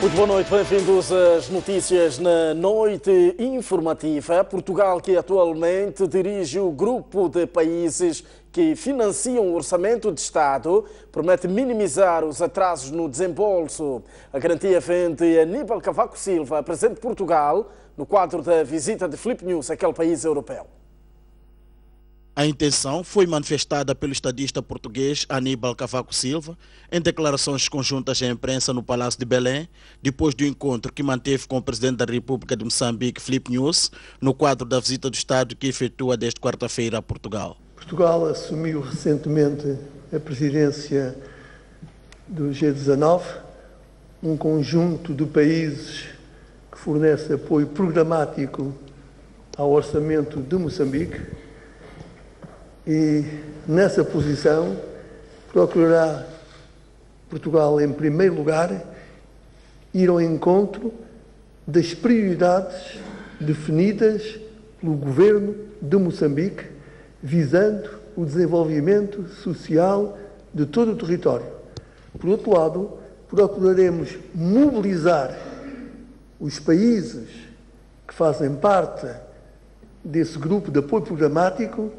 Muito boa noite, bem-vindos às notícias na noite informativa. Portugal, que atualmente dirige o grupo de países que financiam o orçamento de Estado, promete minimizar os atrasos no desembolso. A garantia vem de Aníbal Cavaco Silva, presidente de Portugal, no quadro da visita de Filipe Nunes àquele país europeu. A intenção foi manifestada pelo estadista português Aníbal Cavaco Silva em declarações conjuntas à imprensa no Palácio de Belém, depois do encontro que manteve com o presidente da República de Moçambique, Filipe Nunes, no quadro da visita do Estado que efetua desde quarta-feira a Portugal. Portugal assumiu recentemente a presidência do G19, um conjunto de países que fornece apoio programático ao orçamento de Moçambique. E nessa posição procurará Portugal, em primeiro lugar, ir ao encontro das prioridades definidas pelo governo de Moçambique, visando o desenvolvimento social de todo o território. Por outro lado, procuraremos mobilizar os países que fazem parte desse grupo de apoio programático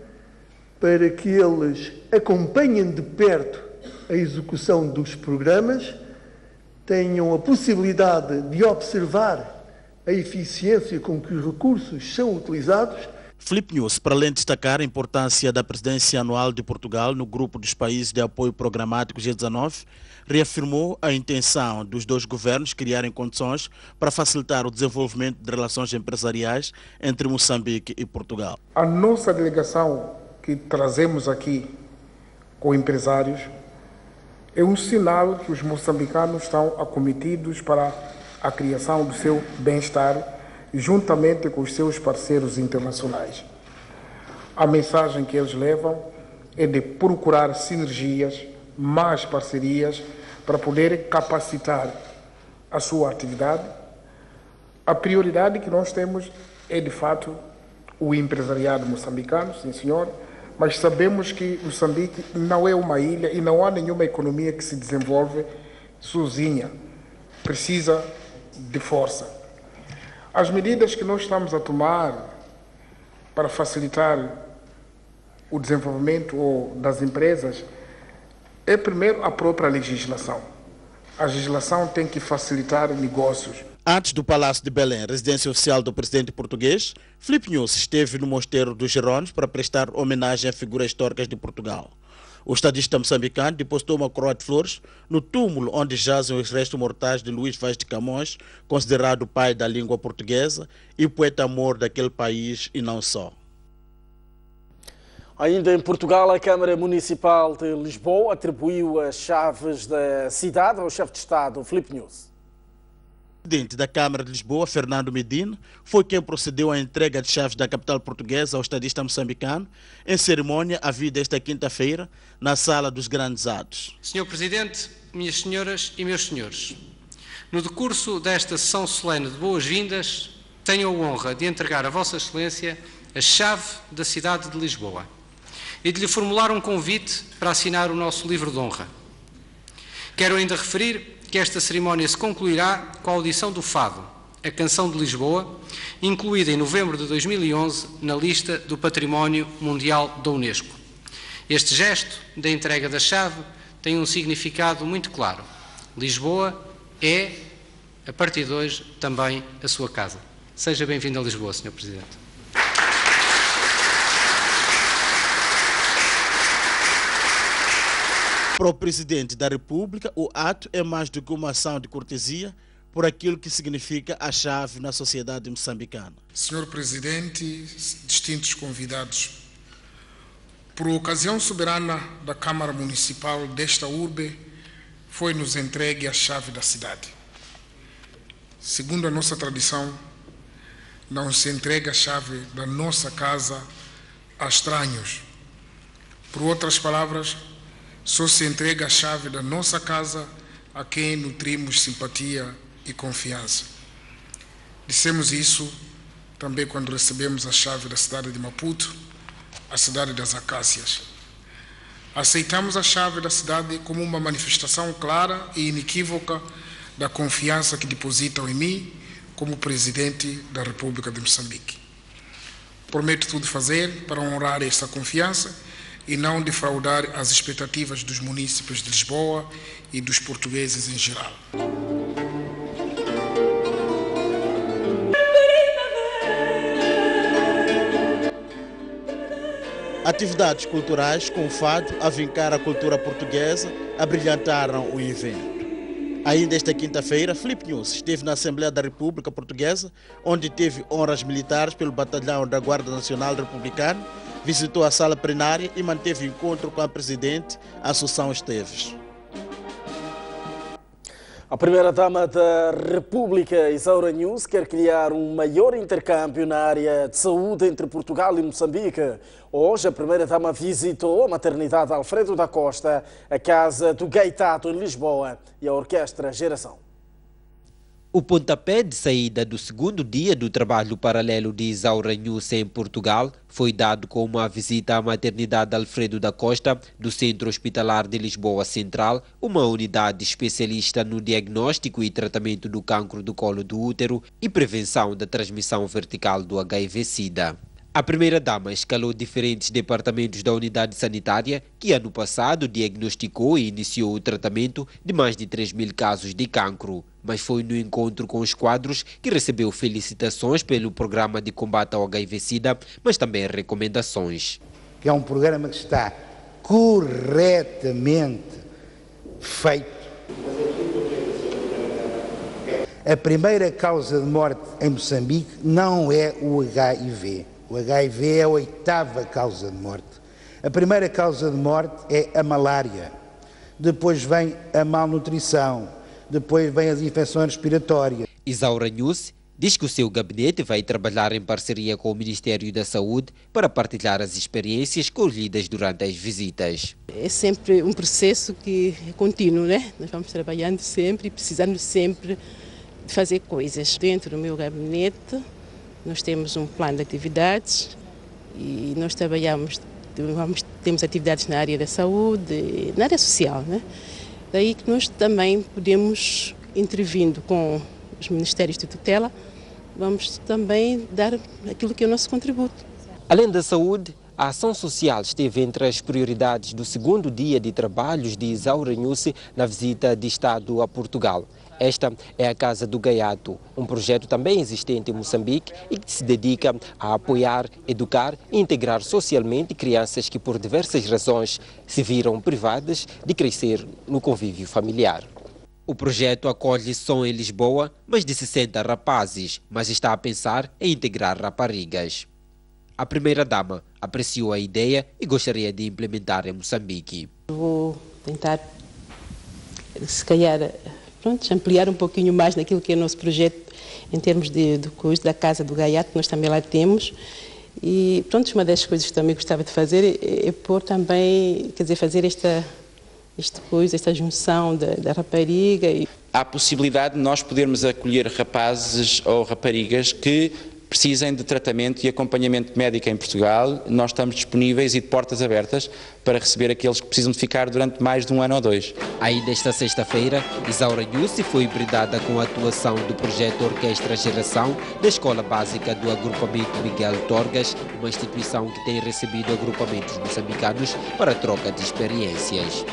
para que eles acompanhem de perto a execução dos programas, tenham a possibilidade de observar a eficiência com que os recursos são utilizados. Filipe Nunes, para além de destacar a importância da presidência anual de Portugal no grupo dos países de apoio programático G19, reafirmou a intenção dos dois governos criarem condições para facilitar o desenvolvimento de relações empresariais entre Moçambique e Portugal. A nossa delegação que trazemos aqui com empresários é um sinal que os moçambicanos estão acometidos para a criação do seu bem-estar juntamente com os seus parceiros internacionais. A mensagem que eles levam é de procurar sinergias, mais parcerias para poder capacitar a sua atividade. A prioridade que nós temos é, de fato, o empresariado moçambicano, sim senhor, mas sabemos que Moçambique não é uma ilha e não há nenhuma economia que se desenvolve sozinha. Precisa de força. As medidas que nós estamos a tomar para facilitar o desenvolvimento das empresas é, primeiro, a própria legislação. A legislação tem que facilitar negócios. Antes do Palácio de Belém, residência oficial do presidente português, Filipe Nunes esteve no Mosteiro dos Gerônimos para prestar homenagem a figuras históricas de Portugal. O estadista moçambicano depositou uma coroa de flores no túmulo onde jazem os restos mortais de Luís Vaz de Camões, considerado o pai da língua portuguesa e poeta-amor daquele país e não só. Ainda em Portugal, a Câmara Municipal de Lisboa atribuiu as chaves da cidade ao chefe de Estado, Filipe Nunes. O presidente da Câmara de Lisboa, Fernando Medina, foi quem procedeu à entrega de chaves da capital portuguesa ao estadista moçambicano, em cerimónia havida esta quinta-feira, na Sala dos Grandes Atos. Senhor Presidente, minhas senhoras e meus senhores, no decurso desta sessão solene de boas-vindas, tenho a honra de entregar a Vossa Excelência a chave da cidade de Lisboa e de lhe formular um convite para assinar o nosso livro de honra. Quero ainda referir que esta cerimónia se concluirá com a audição do Fado, a Canção de Lisboa, incluída em novembro de 2011 na lista do Património Mundial da Unesco. Este gesto da entrega da chave tem um significado muito claro. Lisboa é, a partir de hoje, também a sua casa. Seja bem-vindo a Lisboa, Sr. Presidente. Para o Presidente da República, o ato é mais do que uma ação de cortesia por aquilo que significa a chave na sociedade moçambicana. Senhor Presidente, distintos convidados, por ocasião soberana da Câmara Municipal desta urbe, foi-nos entregue a chave da cidade. Segundo a nossa tradição, não se entrega a chave da nossa casa a estranhos. Por outras palavras, só se entrega a chave da nossa casa a quem nutrimos simpatia e confiança. Dissemos isso também quando recebemos a chave da cidade de Maputo, a cidade das Acácias. Aceitamos a chave da cidade como uma manifestação clara e inequívoca da confiança que depositam em mim como Presidente da República de Moçambique. Prometo tudo fazer para honrar esta confiança e não defraudar as expectativas dos munícipes de Lisboa e dos portugueses em geral. Atividades culturais com o fado a vincar a cultura portuguesa abrilhantaram o evento. Ainda esta quinta-feira, Filipe News esteve na Assembleia da República Portuguesa, onde teve honras militares pelo Batalhão da Guarda Nacional Republicana, visitou a sala plenária e manteve encontro com a Presidente Assunção Esteves. A primeira-dama da República, Isaura News, quer criar um maior intercâmbio na área de saúde entre Portugal e Moçambique. Hoje, a primeira-dama visitou a maternidade Alfredo da Costa, a Casa do Gaitato em Lisboa e a Orquestra Geração. O pontapé de saída do segundo dia do trabalho paralelo de Isaura News em Portugal foi dado com uma visita à maternidade Alfredo da Costa do Centro Hospitalar de Lisboa Central, uma unidade especialista no diagnóstico e tratamento do cancro do colo do útero e prevenção da transmissão vertical do HIV-Sida. A primeira-dama escalou diferentes departamentos da unidade sanitária, que ano passado diagnosticou e iniciou o tratamento de mais de 3.000 casos de cancro. Mas foi no encontro com os quadros que recebeu felicitações pelo programa de combate ao HIV-Sida, mas também recomendações. Que é um programa que está corretamente feito. A primeira causa de morte em Moçambique não é o HIV. O HIV é a 8ª causa de morte. A primeira causa de morte é a malária. Depois vem a malnutrição. Depois vem as infecções respiratórias. Isaura News diz que o seu gabinete vai trabalhar em parceria com o Ministério da Saúde para partilhar as experiências colhidas durante as visitas. É sempre um processo que é contínuo, né? Nós vamos trabalhando sempre e precisando sempre de fazer coisas. Dentro do meu gabinete, nós temos um plano de atividades e nós temos atividades na área da saúde, na área social, né? Daí que nós também podemos, intervindo com os ministérios de tutela, vamos também dar aquilo que é o nosso contributo. Além da saúde, a ação social esteve entre as prioridades do segundo dia de trabalhos de Isaura News na visita de Estado a Portugal. Esta é a Casa do Gaiato, um projeto também existente em Moçambique e que se dedica a apoiar, educar e integrar socialmente crianças que por diversas razões se viram privadas de crescer no convívio familiar. O projeto acolhe só em Lisboa mais de 60 rapazes, mas está a pensar em integrar raparigas. A primeira-dama apreciou a ideia e gostaria de implementar em Moçambique. Vou tentar, se calhar, ampliar um pouquinho mais naquilo que é o nosso projeto em termos do curso da Casa do Gaiato, que nós também lá temos. E uma das coisas que também gostava de fazer é pôr também, fazer esta junção da rapariga. Há a possibilidade de nós podermos acolher rapazes ou raparigas que precisem de tratamento e acompanhamento médico em Portugal. Nós estamos disponíveis e de portas abertas para receber aqueles que precisam de ficar durante mais de 1 ano ou 2. Ainda esta sexta-feira, Isaura News foi hibridada com a atuação do projeto Orquestra Geração da Escola Básica do Agrupamento Miguel Torgas, uma instituição que tem recebido agrupamentos moçambicanos para a troca de experiências.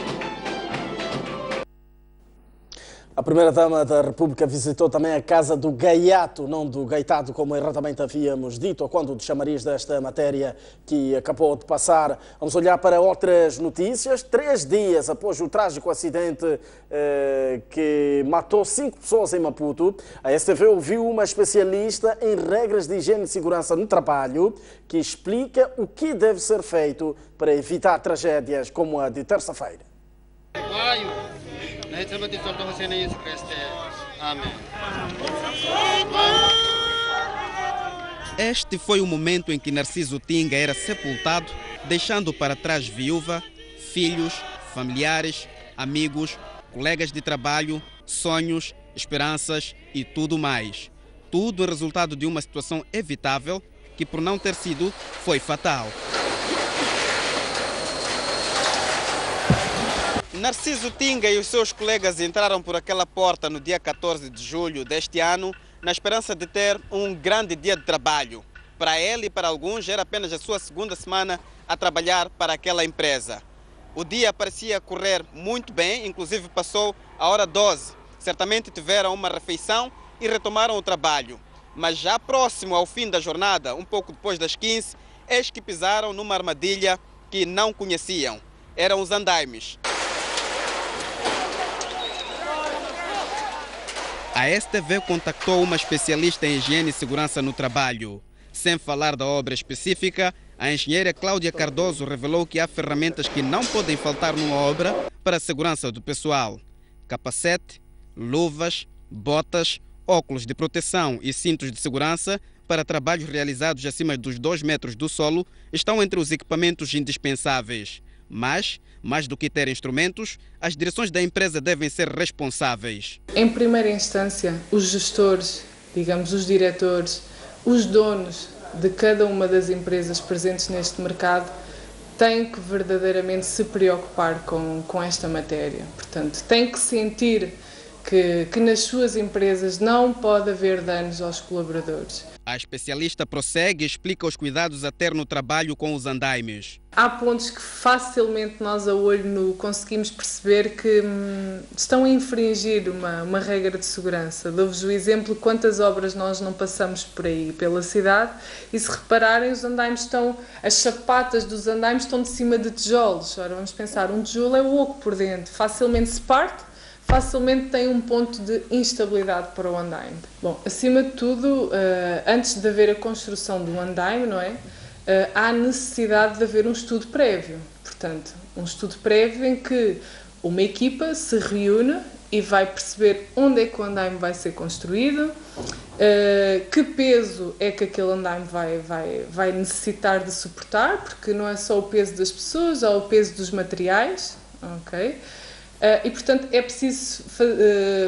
A primeira-dama da República visitou também a Casa do Gaiato, não do Gaitado, como erradamente havíamos dito, quando te chamarias desta matéria que acabou de passar. Vamos olhar para outras notícias. 3 dias após o trágico acidente que matou 5 pessoas em Maputo, a STV ouviu uma especialista em regras de higiene e segurança no trabalho que explica o que deve ser feito para evitar tragédias como a de terça-feira. Este foi o momento em que Narciso Tinga era sepultado, deixando para trás viúva, filhos, familiares, amigos, colegas de trabalho, sonhos, esperanças e tudo mais. Tudo é resultado de uma situação evitável que, por não ter sido, foi fatal. Narciso Tinga e os seus colegas entraram por aquela porta no dia 14 de julho deste ano na esperança de ter um grande dia de trabalho. Para ele e para alguns era apenas a sua segunda semana a trabalhar para aquela empresa. O dia parecia correr muito bem, inclusive passou a hora 12. Certamente tiveram uma refeição e retomaram o trabalho. Mas já próximo ao fim da jornada, um pouco depois das 15, eis que pisaram numa armadilha que não conheciam. Eram os andaimes. A STV contactou uma especialista em higiene e segurança no trabalho. Sem falar da obra específica, a engenheira Cláudia Cardoso revelou que há ferramentas que não podem faltar numa obra para a segurança do pessoal. Capacete, luvas, botas, óculos de proteção e cintos de segurança para trabalhos realizados acima dos 2 metros do solo estão entre os equipamentos indispensáveis. Mas, mais do que ter instrumentos, as direções da empresa devem ser responsáveis. Em primeira instância, os gestores, digamos, os diretores, os donos de cada uma das empresas presentes neste mercado têm que verdadeiramente se preocupar com esta matéria. Portanto, têm que sentir que nas suas empresas não pode haver danos aos colaboradores. A especialista prossegue e explica os cuidados a ter no trabalho com os andaimes. Há pontos que facilmente nós a olho nu conseguimos perceber que estão a infringir uma regra de segurança. Dou-vos o exemplo de quantas obras nós não passamos por aí, pela cidade, e se repararem, os andaimes as sapatas dos andaimes estão de cima de tijolos. Ora, vamos pensar, um tijolo é oco por dentro, facilmente se parte, facilmente tem um ponto de instabilidade para o andaime. Bom, acima de tudo, antes de haver a construção do andaime, não é? Há necessidade de haver um estudo prévio. Portanto, um estudo prévio em que uma equipa se reúne e vai perceber onde é que o andaime vai ser construído, que peso é que aquele andaime vai necessitar de suportar, porque não é só o peso das pessoas, há o peso dos materiais, ok? E, portanto, é preciso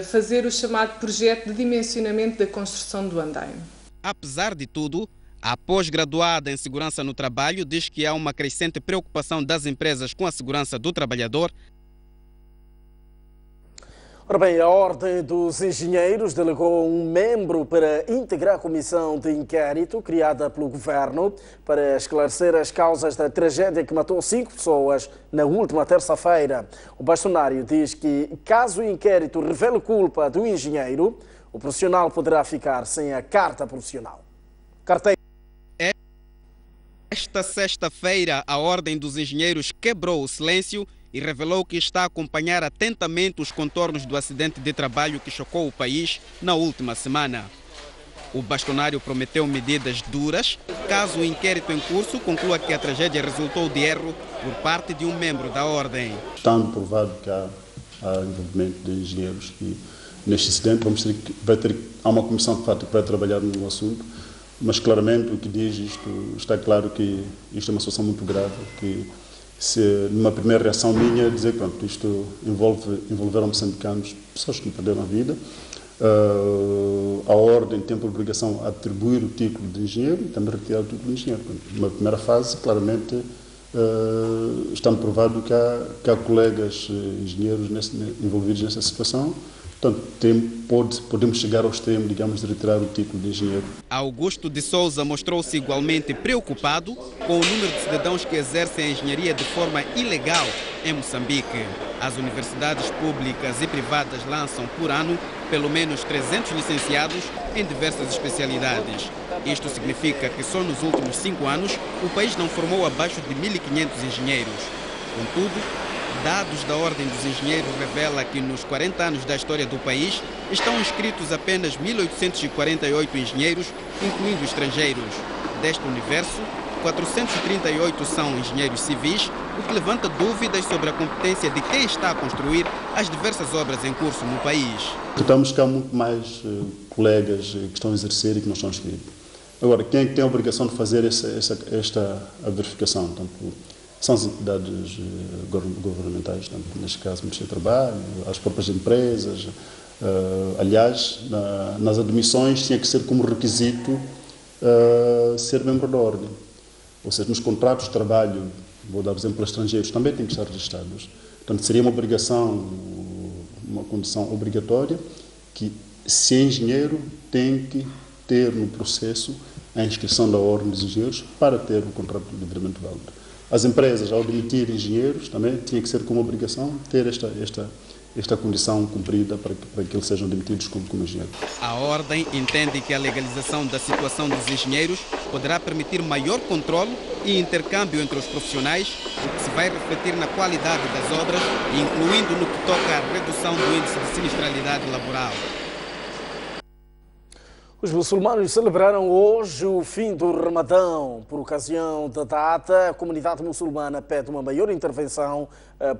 fazer o chamado projeto de dimensionamento da construção do andaime. Apesar de tudo, a pós-graduada em segurança no trabalho diz que há uma crescente preocupação das empresas com a segurança do trabalhador. Ora bem, a Ordem dos Engenheiros delegou um membro para integrar a comissão de inquérito criada pelo governo para esclarecer as causas da tragédia que matou 5 pessoas na última terça-feira. O bastonário diz que, caso o inquérito revele culpa do engenheiro, o profissional poderá ficar sem a carta profissional. Esta sexta-feira, a Ordem dos Engenheiros quebrou o silêncio e revelou que está a acompanhar atentamente os contornos do acidente de trabalho que chocou o país na última semana. O bastonário prometeu medidas duras caso o inquérito em curso conclua que a tragédia resultou de erro por parte de um membro da Ordem. Estando provado que há envolvimento de engenheiros que neste incidente há uma comissão de fato que vai trabalhar no assunto, mas claramente o que diz isto, está claro que isto é uma situação muito grave, que se numa primeira reação minha dizer que pronto, isto envolveram moçambicanos, pessoas que perderam a vida, a Ordem tem por obrigação a atribuir o título de engenheiro e também retirar o título de engenheiro. Numa primeira fase, claramente, está provado que há colegas engenheiros envolvidos nessa situação. Portanto, podemos chegar ao extremo, digamos, de retirar o título de engenheiro. Augusto de Souza mostrou-se igualmente preocupado com o número de cidadãos que exercem a engenharia de forma ilegal em Moçambique. As universidades públicas e privadas lançam por ano pelo menos 300 licenciados em diversas especialidades. Isto significa que só nos últimos 5 anos o país não formou abaixo de 1.500 engenheiros. Contudo, dados da Ordem dos Engenheiros revelam que nos 40 anos da história do país estão inscritos apenas 1.848 engenheiros, incluindo estrangeiros. Deste universo, 438 são engenheiros civis, o que levanta dúvidas sobre a competência de quem está a construir as diversas obras em curso no país. Tentamos que há muito mais colegas que estão a exercer e que não estão inscritos. Agora, quem é que tem a obrigação de fazer esta verificação? Portanto, são as entidades governamentais, neste caso o Ministério do Trabalho, as próprias empresas. Aliás, nas admissões tinha que ser como requisito ser membro da Ordem. Ou seja, nos contratos de trabalho, vou dar exemplo para estrangeiros, também tem que estar registrados. Portanto, seria uma obrigação, uma condição obrigatória que, se é engenheiro, tem que ter no processo a inscrição da ordem dos engenheiros para ter o contrato de livramento válido. As empresas, ao demitir engenheiros, também tinha que ser como obrigação ter esta condição cumprida para que eles sejam demitidos como engenheiros. A ordem entende que a legalização da situação dos engenheiros poderá permitir maior controle e intercâmbio entre os profissionais, o que se vai refletir na qualidade das obras, incluindo no que toca à redução do índice de sinistralidade laboral. Os muçulmanos celebraram hoje o fim do Ramadão. Por ocasião da data, a comunidade muçulmana pede uma maior intervenção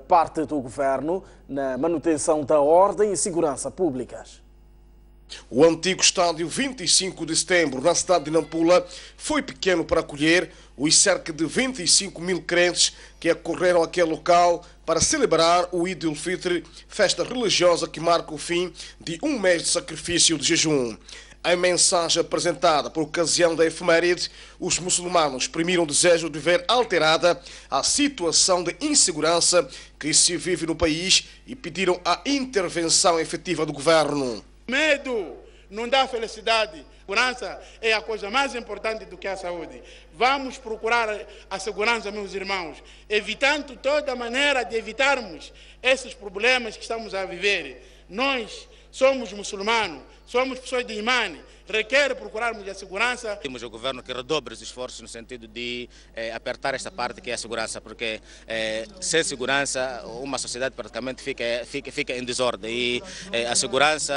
parte do governo na manutenção da ordem e segurança públicas. O antigo estádio 25 de setembro, na cidade de Nampula, foi pequeno para acolher os cerca de 25 mil crentes que acorreram àquele local para celebrar o Eid al-Fitr, festa religiosa que marca o fim de um mês de sacrifício de jejum. Em mensagem apresentada por ocasião da efeméride, os muçulmanos exprimiram o desejo de ver alterada a situação de insegurança que se vive no país e pediram a intervenção efetiva do governo. Medo não dá felicidade. Segurança é a coisa mais importante do que a saúde. Vamos procurar a segurança, meus irmãos, evitando toda maneira de evitarmos esses problemas que estamos a viver. Nós somos muçulmanos, somos pessoas de imã, requer procurarmos a segurança. Temos o governo que redobre os esforços no sentido de apertar esta parte que é a segurança, porque sem segurança uma sociedade praticamente fica em desordem e a segurança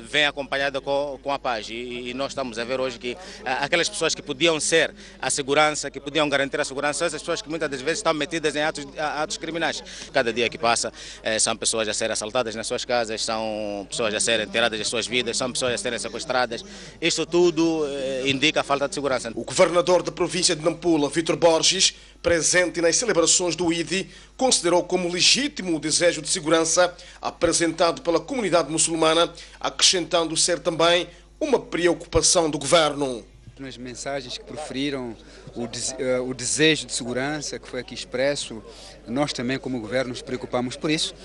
vem acompanhada com a paz e nós estamos a ver hoje que aquelas pessoas que podiam ser a segurança, que podiam garantir a segurança, são essas pessoas que muitas das vezes estão metidas em atos criminais. Cada dia que passa são pessoas a serem assaltadas nas suas casas, são pessoas a serem tiradas das suas vidas, são pessoas a serem sequestradas. Isto tudo indica a falta de segurança. O governador da província de Nampula, Vítor Borges, presente nas celebrações do Eid, considerou como legítimo o desejo de segurança apresentado pela comunidade muçulmana, acrescentando ser também uma preocupação do governo. Nas mensagens que proferiram o desejo de segurança que foi aqui expresso, nós também como governo nos preocupamos por isso.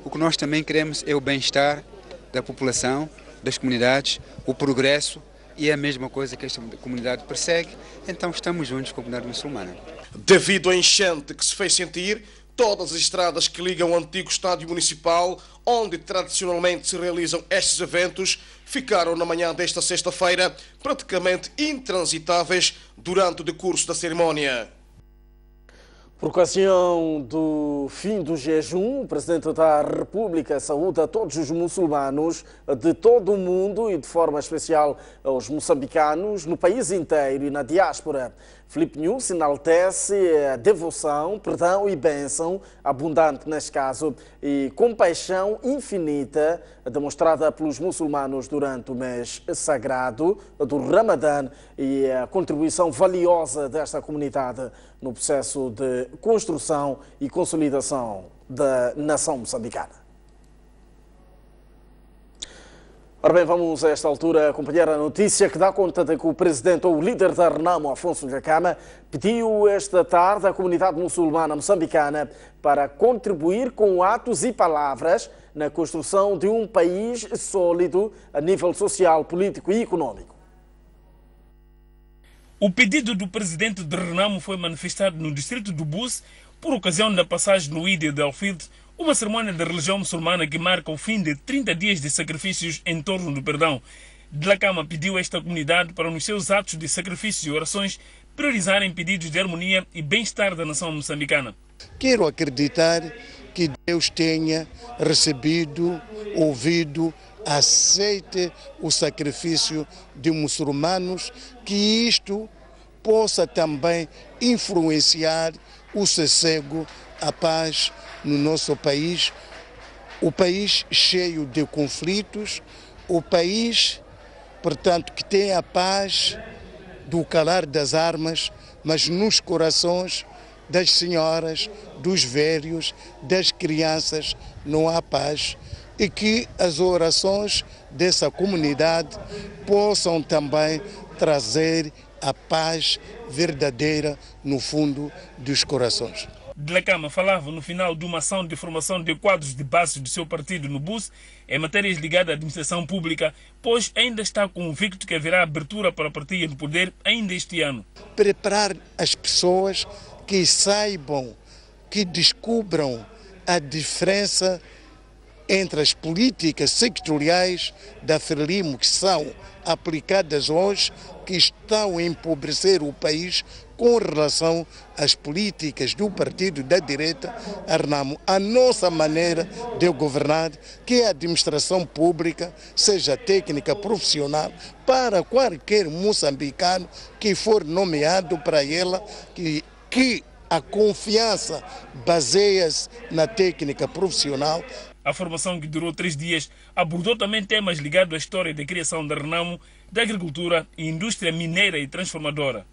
O que nós também queremos é o bem-estar da população, das comunidades, o progresso, e é a mesma coisa que esta comunidade persegue, então estamos juntos com a comunidade muçulmana. Devido à enchente que se fez sentir, todas as estradas que ligam ao antigo estádio municipal, onde tradicionalmente se realizam estes eventos, ficaram na manhã desta sexta-feira praticamente intransitáveis durante o decurso da cerimónia. Por ocasião do fim do jejum, o Presidente da República saúda todos os muçulmanos de todo o mundo e de forma especial aos moçambicanos no país inteiro e na diáspora. Filipe News enaltece a devoção, perdão e bênção, abundante neste caso, e compaixão infinita demonstrada pelos muçulmanos durante o mês sagrado do Ramadã e a contribuição valiosa desta comunidade no processo de construção e consolidação da nação moçambicana. Ora bem, vamos a esta altura acompanhar a notícia que dá conta de que o presidente ou o líder da Renamo, Afonso Dhlakama, pediu esta tarde à comunidade muçulmana moçambicana para contribuir com atos e palavras na construção de um país sólido a nível social, político e econômico. O pedido do presidente de Renamo foi manifestado no distrito do Bus por ocasião da passagem no Eid al-Fitr, uma cerimônia da religião muçulmana que marca o fim de 30 dias de sacrifícios em torno do perdão. Dhlakama pediu a esta comunidade para, nos seus atos de sacrifício e orações, priorizarem pedidos de harmonia e bem-estar da nação moçambicana. Quero acreditar que Deus tenha recebido, ouvido, aceite o sacrifício de muçulmanos, que isto possa também influenciar o sossego, a paz no nosso país, o país cheio de conflitos, o país, portanto, que tem a paz do calar das armas, mas nos corações das senhoras, dos velhos, das crianças não há paz, e que as orações dessa comunidade possam também trazer a paz verdadeira no fundo dos corações. Dhlakama falava no final de uma ação de formação de quadros de base do seu partido no BUS em matérias ligadas à administração pública, pois ainda está convicto que haverá abertura para a partilha de poder ainda este ano. Preparar as pessoas que saibam, que descubram a diferença entre as políticas sectoriais da Frelimo que são aplicadas hoje, que estão a empobrecer o país com relação às políticas do partido da direita, Renamo. A nossa maneira de governar, que é a administração pública, seja técnica, profissional, para qualquer moçambicano que for nomeado para ela, que a confiança baseia-se na técnica profissional. A formação, que durou 3 dias, abordou também temas ligados à história da criação da Renamo, da agricultura e indústria mineira e transformadora.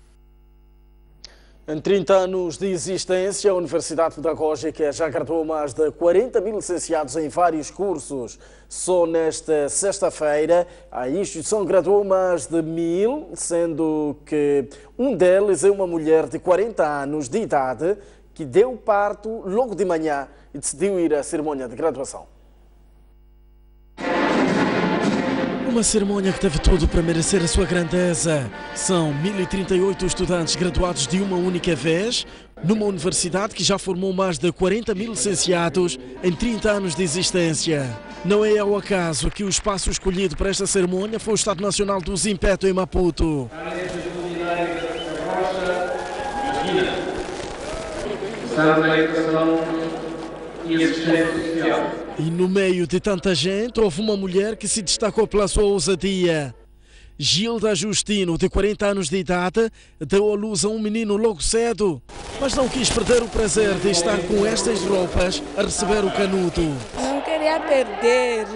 Em 30 anos de existência, a Universidade Pedagógica já graduou mais de 40 mil licenciados em vários cursos. Só nesta sexta-feira, a instituição graduou mais de 1.000, sendo que um deles é uma mulher de 40 anos de idade que deu parto logo de manhã e decidiu ir à cerimônia de graduação. Uma cerimônia que teve tudo para merecer a sua grandeza. São 1.038 estudantes graduados de uma única vez, numa universidade que já formou mais de 40 mil licenciados em 30 anos de existência. Não é ao acaso que o espaço escolhido para esta cerimônia foi o Estado Nacional do Zimpeto, em Maputo. E no meio de tanta gente, houve uma mulher que se destacou pela sua ousadia. Gilda Justino, de 40 anos de idade, deu à luz a um menino logo cedo, mas não quis perder o prazer de estar com estas roupas a receber o canudo. Não queria perder,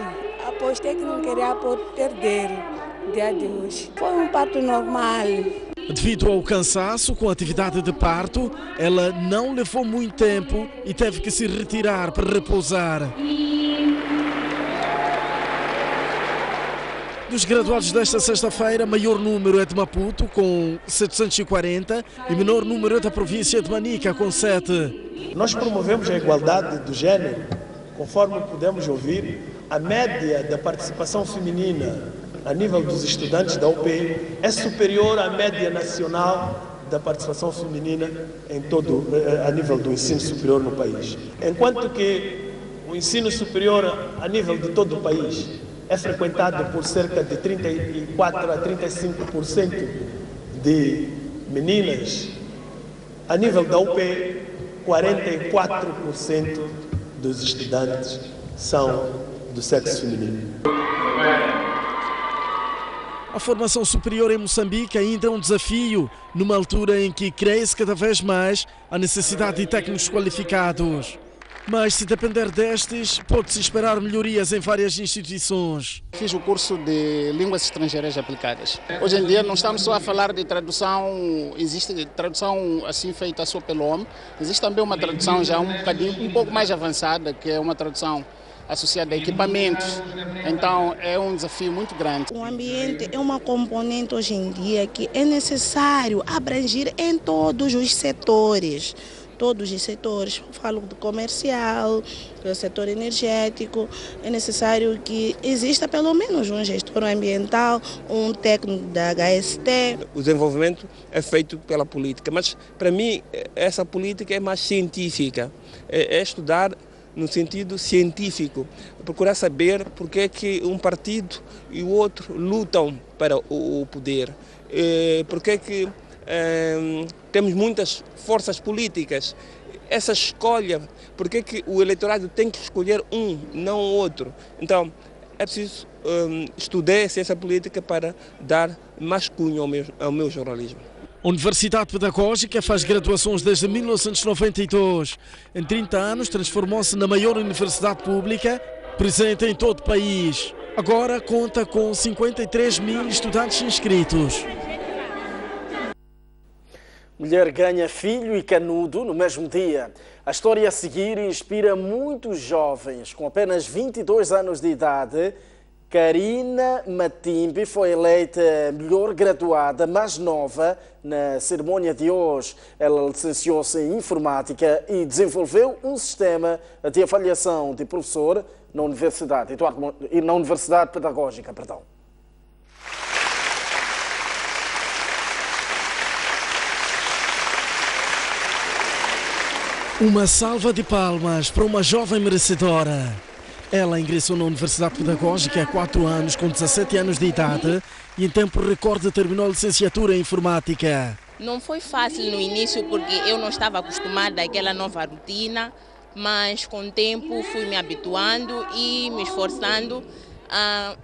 apostei que não queria perder o dia de hoje. Foi um parto normal. Devido ao cansaço com a atividade de parto, ela não levou muito tempo e teve que se retirar para repousar. Dos graduados desta sexta-feira, maior número é de Maputo, com 740, e menor número é da província de Manica, com 7. Nós promovemos a igualdade do género, conforme podemos ouvir, a média da participação feminina a nível dos estudantes da UPI é superior à média nacional da participação feminina a nível do ensino superior no país. Enquanto que o ensino superior a nível de todo o país é frequentado por cerca de 34% a 35% de meninas, a nível da UPI, 44% dos estudantes são do sexo feminino. A formação superior em Moçambique ainda é um desafio, numa altura em que cresce cada vez mais a necessidade de técnicos qualificados. Mas, se depender destes, pode-se esperar melhorias em várias instituições. Fiz o curso de Línguas Estrangeiras Aplicadas. Hoje em dia não estamos só a falar de tradução, existe tradução assim feita só pelo homem, existe também uma tradução já um pouco mais avançada, que é uma tradução associada a equipamentos, então é um desafio muito grande. O ambiente é uma componente hoje em dia que é necessário abranger em todos os setores. Todos os setores, falo do comercial, do setor energético, é necessário que exista pelo menos um gestor ambiental, um técnico da HST. O desenvolvimento é feito pela política, mas para mim essa política é mais científica, é estudar no sentido científico, procurar saber porque é que um partido e o outro lutam para o poder, porque é que temos muitas forças políticas, essa escolha, porque é que o eleitorado tem que escolher um, não o outro. Então é preciso estudar ciência política para dar mais cunho ao meu jornalismo. A Universidade Pedagógica faz graduações desde 1992. Em 30 anos transformou-se na maior universidade pública presente em todo o país. Agora conta com 53 mil estudantes inscritos. Mulher ganha filho e canudo no mesmo dia. A história a seguir inspira muitos jovens com apenas 22 anos de idade Karina Matimbi foi eleita melhor graduada mais nova na cerimónia de hoje. Ela licenciou-se em informática e desenvolveu um sistema de avaliação de professor na Universidade Pedagógica. Uma salva de palmas para uma jovem merecedora. Ela ingressou na Universidade Pedagógica há 4 anos, com 17 anos de idade, e em tempo recorde terminou a licenciatura em informática. Não foi fácil no início porque eu não estava acostumada àquela nova rotina, mas com o tempo fui me habituando e me esforçando.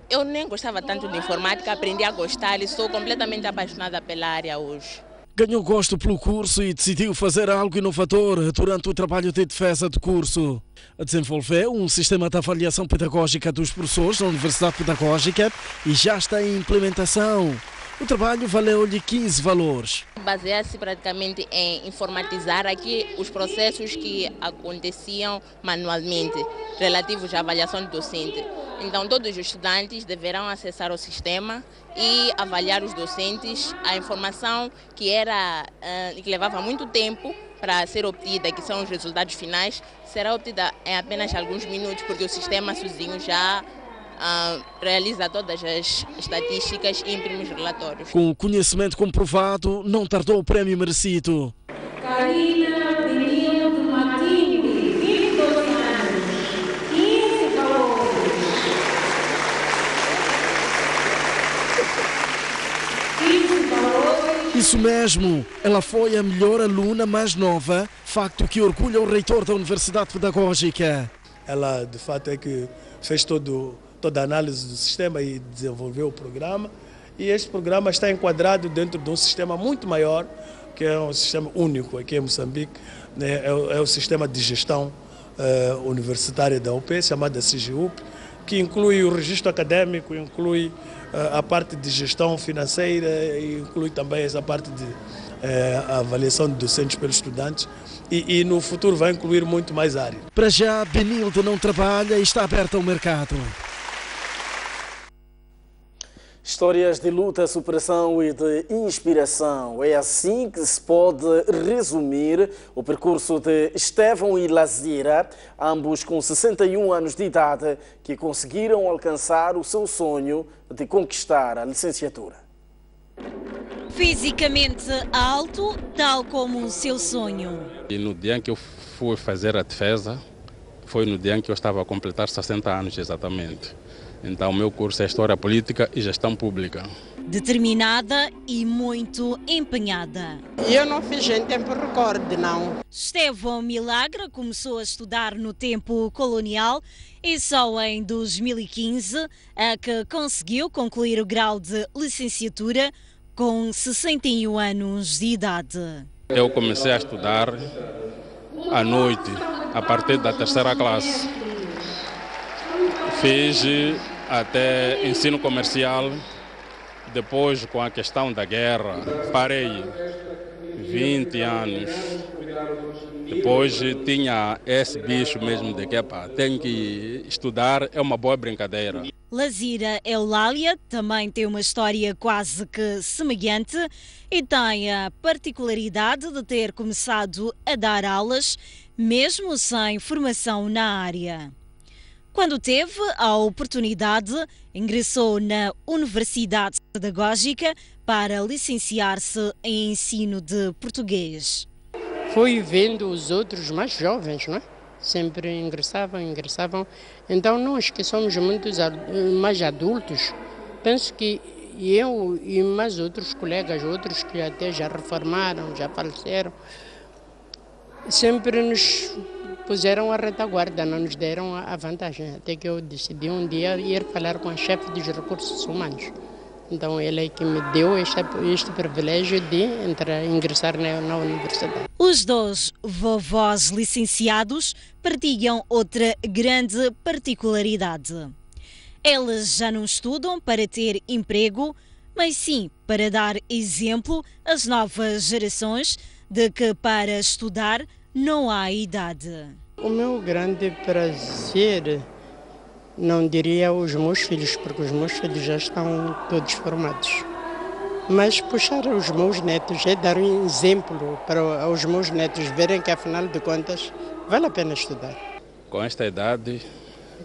Eu nem gostava tanto de informática, aprendi a gostar e sou completamente apaixonada pela área hoje. Ganhou gosto pelo curso e decidiu fazer algo inovador durante o trabalho de defesa do curso. Desenvolveu um sistema de avaliação pedagógica dos professores na Universidade Pedagógica e já está em implementação. O trabalho valeu-lhe 15 valores. Baseia-se praticamente em informatizar aqui os processos que aconteciam manualmente, relativos à avaliação do docente. Então, todos os estudantes deverão acessar o sistema e avaliar os docentes. A informação que levava muito tempo para ser obtida, que são os resultados finais, será obtida em apenas alguns minutos, porque o sistema sozinho já realiza todas as estatísticas e imprime os relatórios. Com o conhecimento comprovado, não tardou o prémio merecido. Karina Benildo Matimbi, 22 anos, 15 valores. Isso mesmo, ela foi a melhor aluna mais nova, facto que orgulha o reitor da Universidade Pedagógica. Ela, de fato, é que fez toda a análise do sistema e desenvolveu o programa. E este programa está enquadrado dentro de um sistema muito maior, que é um sistema único aqui em Moçambique, né? É o sistema de gestão universitária da UP, chamada CGUP, que inclui o registro acadêmico, inclui a parte de gestão financeira e inclui também essa parte de avaliação de docentes pelos estudantes e no futuro vai incluir muito mais áreas. Para já, Benilde não trabalha e está aberta ao mercado. Histórias de luta, superação e de inspiração. É assim que se pode resumir o percurso de Estevão e Lazira, ambos com 61 anos de idade, que conseguiram alcançar o seu sonho de conquistar a licenciatura. Fisicamente alto, tal como o seu sonho. E no dia em que eu fui fazer a defesa, foi no dia em que eu estava a completar 60 anos exatamente. Então, o meu curso é História Política e Gestão Pública. Determinada e muito empenhada. Eu não fiz em tempo recorde, não. Estevão Milagre começou a estudar no tempo colonial e só em 2015 é que conseguiu concluir o grau de licenciatura com 61 anos de idade. Eu comecei a estudar à noite, a partir da 3ª classe. Fiz até ensino comercial, depois com a questão da guerra, parei 20 anos. Depois tinha esse bicho mesmo de que tem que estudar, é uma boa brincadeira. Lazira Eulália também tem uma história quase que semelhante e tem a particularidade de ter começado a dar aulas, mesmo sem formação na área. Quando teve a oportunidade, ingressou na Universidade Pedagógica para licenciar-se em ensino de português. Fui vendo os outros mais jovens, não é? Sempre ingressavam. Então nós que somos muito mais adultos, penso que eu e mais outros colegas, outros que até já reformaram, já faleceram, sempre nos puseram a retaguarda, não nos deram a vantagem. Até que eu decidi um dia ir falar com a chefe dos recursos humanos. Então ele é que me deu este privilégio de ingressar na universidade. Os dois vovós licenciados partilham outra grande particularidade. Eles já não estudam para ter emprego, mas sim para dar exemplo às novas gerações de que para estudar não há idade. O meu grande prazer Não diria os meus filhos, porque os meus filhos já estão todos formados. Mas puxar os meus netos é dar um exemplo para os meus netos verem que, afinal de contas, vale a pena estudar. Com esta idade,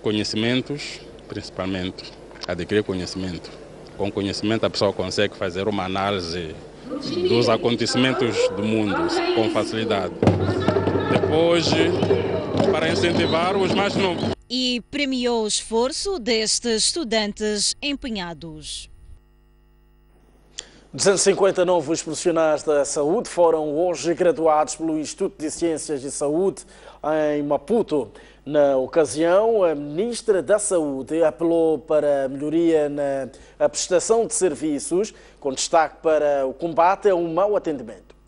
conhecimentos, principalmente, adquirir conhecimento. Com conhecimento a pessoa consegue fazer uma análise dos acontecimentos do mundo com facilidade. Depois, para incentivar os mais novos. E premiou o esforço destes estudantes empenhados. 250 novos profissionais da saúde foram hoje graduados pelo Instituto de Ciências de Saúde em Maputo. Na ocasião, a Ministra da Saúde apelou para a melhoria na prestação de serviços, com destaque para o combate ao mau atendimento.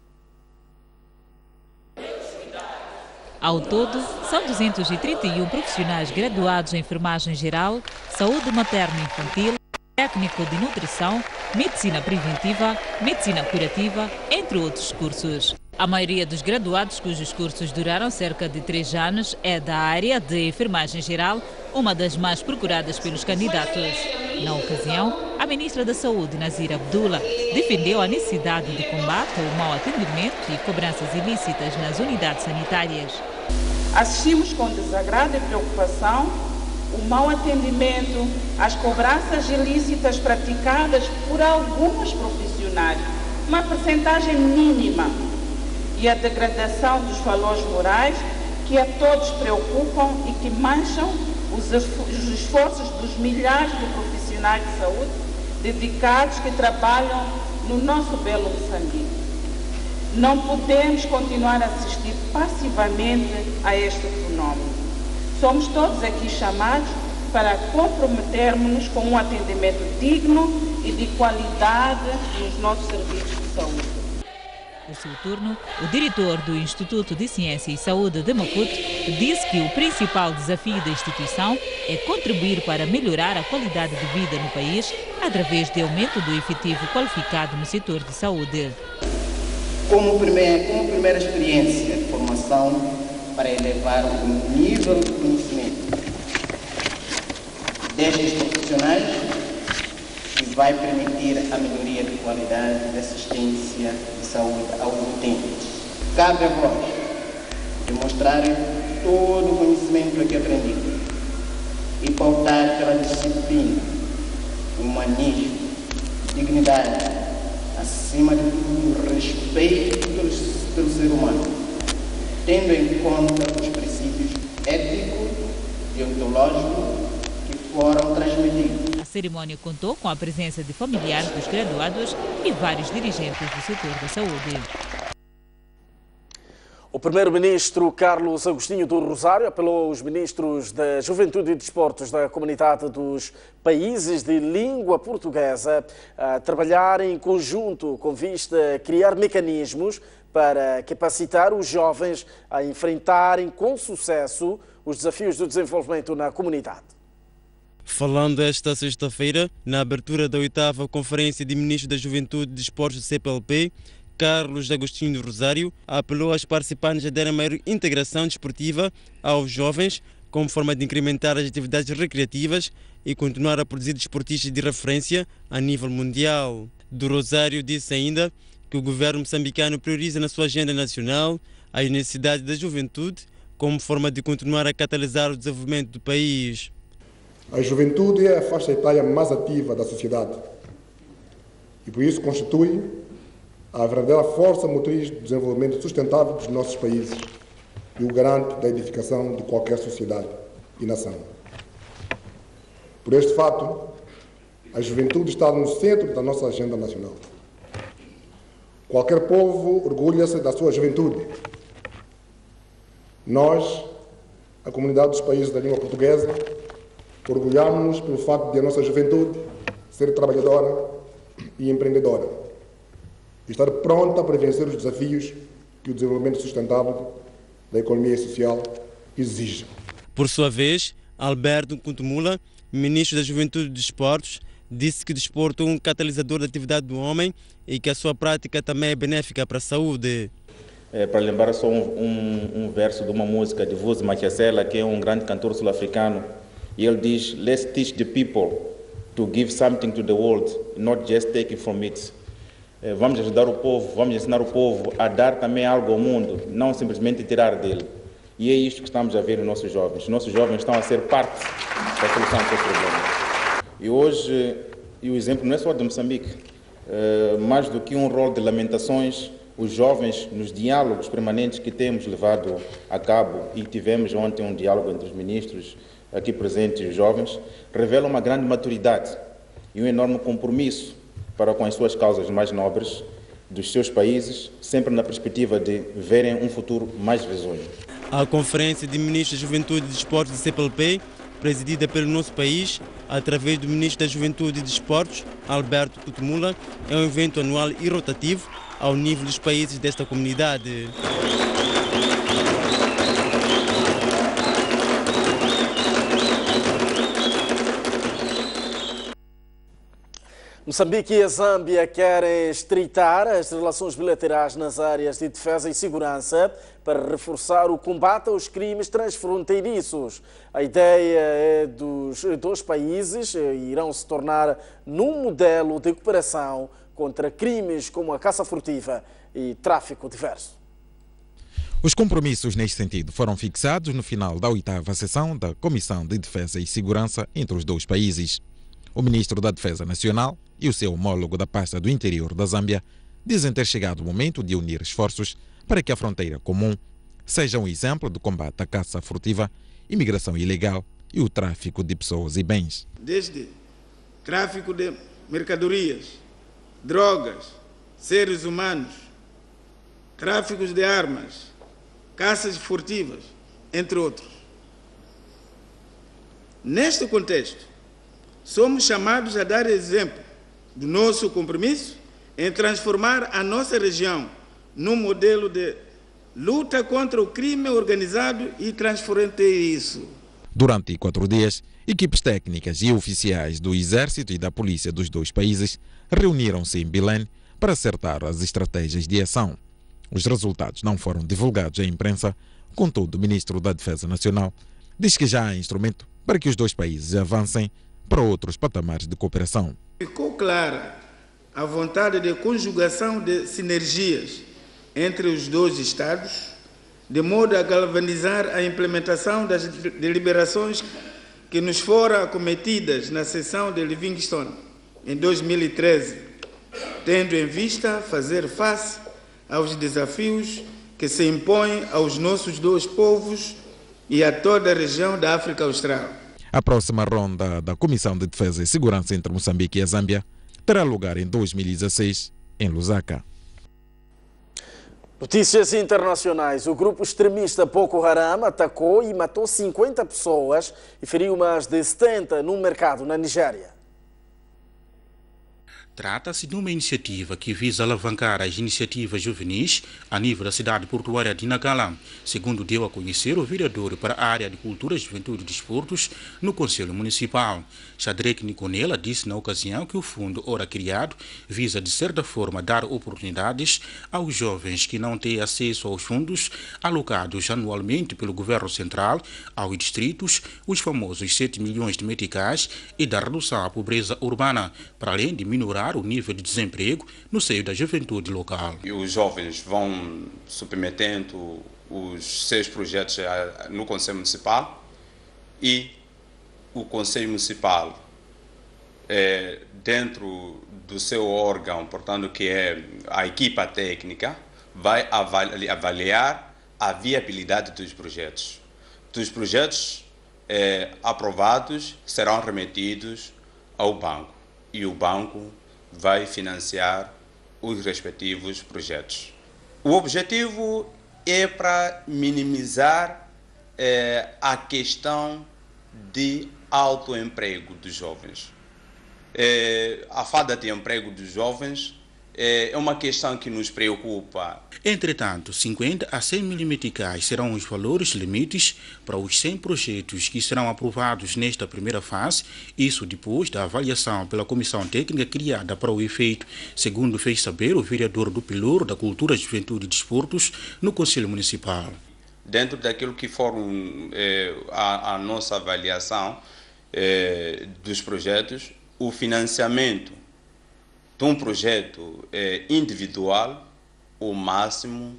Ao todo, são 231 profissionais graduados em enfermagem geral, saúde materno-infantil, técnico de nutrição, medicina preventiva, medicina curativa, entre outros cursos. A maioria dos graduados, cujos cursos duraram cerca de 3 anos, é da área de enfermagem geral, uma das mais procuradas pelos candidatos. Na ocasião, a ministra da Saúde, Nazira Abdullah, defendeu a necessidade de combate ao mau atendimento e cobranças ilícitas nas unidades sanitárias. Assistimos com desagrado e preocupação o mau atendimento, as cobranças ilícitas praticadas por alguns profissionais, uma percentagem mínima, e a degradação dos valores morais que a todos preocupam e que mancham os esforços dos milhares de profissionais de saúde dedicados que trabalham no nosso belo Moçambique. Não podemos continuar a assistir passivamente a este fenómeno. Somos todos aqui chamados para comprometermos-nos com um atendimento digno e de qualidade nos nossos serviços de saúde. Por seu turno, o diretor do Instituto de Ciência e Saúde de Maputo disse que o principal desafio da instituição é contribuir para melhorar a qualidade de vida no país através de aumento do efetivo qualificado no setor de saúde. Como primeira experiência de formação para elevar o nível de conhecimento destes profissionais, que vai permitir a melhoria de qualidade da assistência de saúde aos utentes. Cabe a vós demonstrarem todo o conhecimento aqui aprendido e pautar pela disciplina, humanismo, dignidade, acima de tudo, respeito pelo ser humano, tendo em conta os princípios éticos e deontológicos que foram transmitidos. A cerimônia contou com a presença de familiares dos graduados e vários dirigentes do setor da saúde. O primeiro-ministro Carlos Agostinho do Rosário apelou aos ministros da Juventude e Desportos da Comunidade dos Países de Língua Portuguesa a trabalhar em conjunto com vista a criar mecanismos para capacitar os jovens a enfrentarem com sucesso os desafios do desenvolvimento na comunidade. Falando esta sexta-feira, na abertura da 8ª Conferência de Ministros da Juventude e Desportos do CPLP, Carlos Agostinho do Rosário apelou aos participantes a darem maior integração desportiva aos jovens, como forma de incrementar as atividades recreativas e continuar a produzir desportistas de referência a nível mundial. Do Rosário disse ainda que o governo moçambicano prioriza na sua agenda nacional as necessidades da juventude como forma de continuar a catalisar o desenvolvimento do país. A juventude é a faixa etária mais ativa da sociedade e por isso constitui a verdadeira força motriz do desenvolvimento sustentável dos nossos países e o garante da edificação de qualquer sociedade e nação. Por este fato, a juventude está no centro da nossa agenda nacional. Qualquer povo orgulha-se da sua juventude. Nós, a comunidade dos países da língua portuguesa, orgulhamos-nos pelo facto de a nossa juventude ser trabalhadora e empreendedora, estar pronta para vencer os desafios que o desenvolvimento sustentável da economia social exige. Por sua vez, Alberto Kuntumula, ministro da Juventude e Desportos, disse que o desporto é um catalisador da atividade do homem e que a sua prática também é benéfica para a saúde. Para lembrar só um verso de uma música de Vusi Machacela, que é um grande cantor sul-africano, E ele diz, let's teach the people to give something to the world, not just take it from it. Vamos ajudar o povo, vamos ensinar o povo a dar também algo ao mundo, não simplesmente tirar dele. E é isto que estamos a ver nos nossos jovens. Os nossos jovens estão a ser parte da solução desse problema. E hoje, e o exemplo não é só de Moçambique, mais do que um rol de lamentações, os jovens, nos diálogos permanentes que temos levado a cabo, e tivemos ontem um diálogo entre os ministros aqui presentes e os jovens, revelam uma grande maturidade e um enorme compromisso para com as suas causas mais nobres dos seus países, sempre na perspectiva de verem um futuro mais risonho. A Conferência de Ministros da Juventude e Desportos do CPLP, presidida pelo nosso país, através do Ministro da Juventude e Desportos, Alberto Kutumula, é um evento anual e rotativo ao nível dos países desta comunidade. Moçambique e a Zâmbia querem estreitar as relações bilaterais nas áreas de defesa e segurança para reforçar o combate aos crimes transfronteiriços. A ideia é dos dois países irão se tornar num modelo de cooperação contra crimes como a caça furtiva e tráfico diverso. Os compromissos neste sentido foram fixados no final da 8ª sessão da Comissão de Defesa e Segurança entre os dois países. O ministro da Defesa Nacional e o seu homólogo da pasta do interior da Zâmbia dizem ter chegado o momento de unir esforços para que a fronteira comum seja um exemplo do combate à caça furtiva, imigração ilegal e o tráfico de pessoas e bens. Desde tráfico de mercadorias, drogas, seres humanos, tráficos de armas, caças furtivas, entre outros. Neste contexto, somos chamados a dar exemplo do nosso compromisso em transformar a nossa região num modelo de luta contra o crime organizado e transfronteiriço. Durante 4 dias, equipes técnicas e oficiais do Exército e da Polícia dos dois países reuniram-se em Belém para acertar as estratégias de ação. Os resultados não foram divulgados à imprensa, contudo, o ministro da Defesa Nacional diz que já há instrumento para que os dois países avancem para outros patamares de cooperação. Ficou clara a vontade de conjugação de sinergias entre os dois Estados, de modo a galvanizar a implementação das deliberações que nos foram acometidas na sessão de Livingstone em 2013, tendo em vista fazer face aos desafios que se impõem aos nossos dois povos e a toda a região da África Austral. A próxima ronda da Comissão de Defesa e Segurança entre Moçambique e a Zâmbia terá lugar em 2016, em Lusaka. Notícias internacionais. O grupo extremista Boko Haram atacou e matou 50 pessoas e feriu mais de 70 num mercado na Nigéria. Trata-se de uma iniciativa que visa alavancar as iniciativas juvenis a nível da cidade portuária de Nacala, segundo deu a conhecer o vereador para a área de Cultura, Juventude e Desportos no Conselho Municipal. Shadrach Niconela disse na ocasião que o fundo, ora criado, visa de certa forma dar oportunidades aos jovens que não têm acesso aos fundos alocados anualmente pelo governo central aos distritos, os famosos 7 milhões de meticais, e da redução à pobreza urbana, para além de minorar o nível de desemprego no seio da juventude local. E os jovens vão submetendo os seus projetos no Conselho Municipal e o Conselho Municipal, dentro do seu órgão, portanto, que é a equipa técnica, vai avaliar a viabilidade dos projetos. Dos projetos aprovados serão remetidos ao banco e o banco vai financiar os respectivos projetos. O objetivo é para minimizar a questão de autoemprego dos jovens. A falta de emprego dos jovens é uma questão que nos preocupa. Entretanto, 50 a 100 mil meticais serão os valores limites para os 100 projetos que serão aprovados nesta primeira fase, isso depois da avaliação pela comissão técnica criada para o efeito, segundo fez saber o vereador do Pelouro da Cultura, Juventude e Desportos no Conselho Municipal. Dentro daquilo que foram a nossa avaliação, dos projetos, o financiamento de um projeto individual, o máximo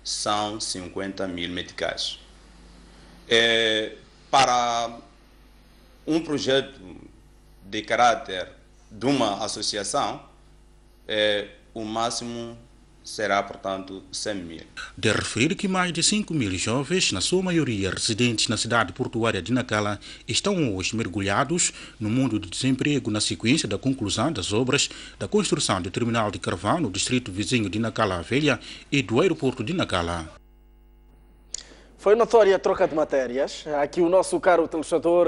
são 50 mil meticais. Para um projeto de caráter de uma associação, o máximo será, portanto, 100 mil. De referir que mais de 5 mil jovens, na sua maioria residentes na cidade portuária de Nacala, estão hoje mergulhados no mundo do desemprego na sequência da conclusão das obras da construção do terminal de carvão no distrito vizinho de Nacala Velha e do aeroporto de Nacala. Foi notória a troca de matérias. Aqui o nosso caro telespectador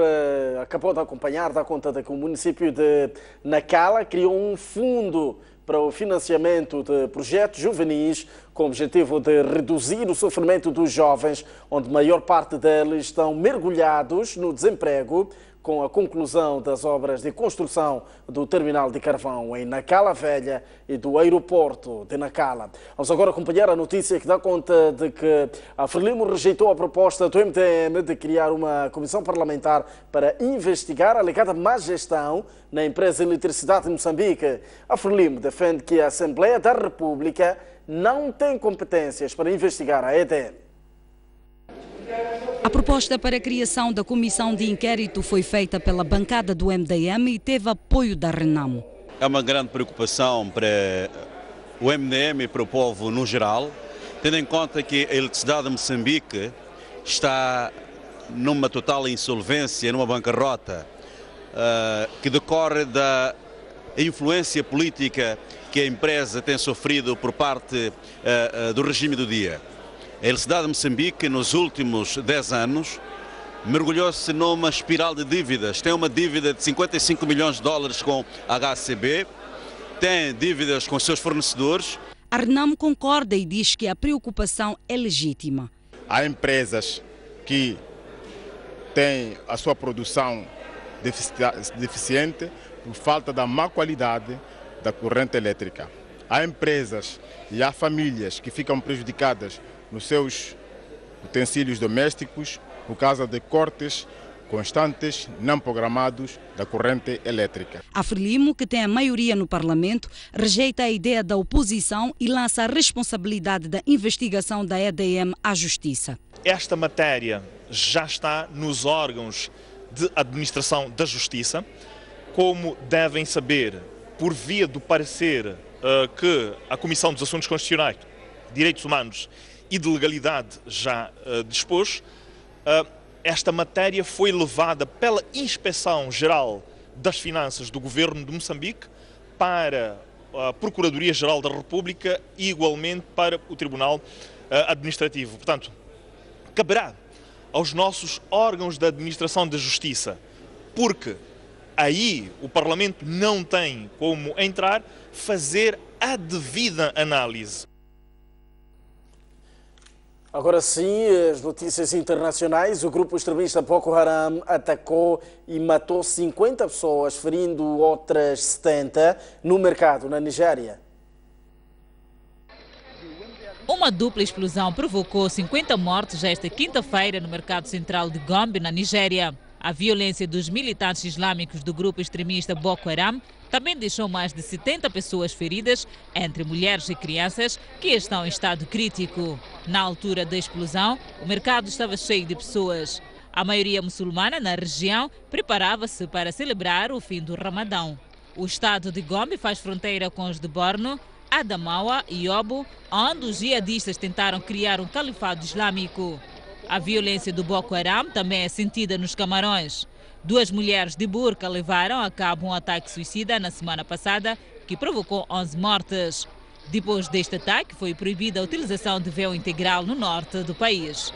acabou de acompanhar, dá conta de que o município de Nacala criou um fundo para o financiamento de projetos juvenis com o objetivo de reduzir o sofrimento dos jovens, onde a maior parte deles estão mergulhados no desemprego, com a conclusão das obras de construção do terminal de carvão em Nacala Velha e do aeroporto de Nacala. Vamos agora acompanhar a notícia que dá conta de que a Frelimo rejeitou a proposta do MDM de criar uma comissão parlamentar para investigar a alegada má gestão na empresa Eletricidade de Moçambique. A Frelimo defende que a Assembleia da República não tem competências para investigar a EDM. A proposta para a criação da comissão de inquérito foi feita pela bancada do MDM e teve apoio da Renamo. É uma grande preocupação para o MDM e para o povo no geral, tendo em conta que a Eletricidade de Moçambique está numa total insolvência, numa bancarrota, que decorre da influência política que a empresa tem sofrido por parte do regime do dia. A Eletricidade de Moçambique, nos últimos 10 anos, mergulhou-se numa espiral de dívidas. Tem uma dívida de 55 milhões de dólares com a HCB, tem dívidas com seus fornecedores. A Renamo concorda e diz que a preocupação é legítima. Há empresas que têm a sua produção deficiente por falta da má qualidade da corrente elétrica. Há empresas e há famílias que ficam prejudicadas nos seus utensílios domésticos por causa de cortes constantes, não programados, da corrente elétrica. A Frelimo, que tem a maioria no Parlamento, rejeita a ideia da oposição e lança a responsabilidade da investigação da EDM à Justiça. Esta matéria já está nos órgãos de administração da Justiça. Como devem saber, por via do parecer que a Comissão dos Assuntos Constitucionais, Direitos Humanos e de Legalidade já dispôs, esta matéria foi levada pela Inspeção-Geral das Finanças do Governo de Moçambique para a Procuradoria-Geral da República e igualmente para o Tribunal Administrativo. Portanto, caberá aos nossos órgãos de administração da Justiça, porque aí o Parlamento não tem como entrar, fazer a devida análise. Agora sim, as notícias internacionais. O grupo extremista Boko Haram atacou e matou 50 pessoas, ferindo outras 70 no mercado na Nigéria. Uma dupla explosão provocou 50 mortes esta quinta-feira no mercado central de Gombe, na Nigéria. A violência dos militantes islâmicos do grupo extremista Boko Haram também deixou mais de 70 pessoas feridas, entre mulheres e crianças, que estão em estado crítico. Na altura da explosão, o mercado estava cheio de pessoas. A maioria muçulmana na região preparava-se para celebrar o fim do Ramadão. O estado de Gombe faz fronteira com os de Borno, Adamawa e Yobo, onde os jihadistas tentaram criar um califado islâmico. A violência do Boko Haram também é sentida nos Camarões. 2 mulheres de burca levaram a cabo um ataque suicida na semana passada, que provocou 11 mortes. Depois deste ataque, foi proibida a utilização de véu integral no norte do país.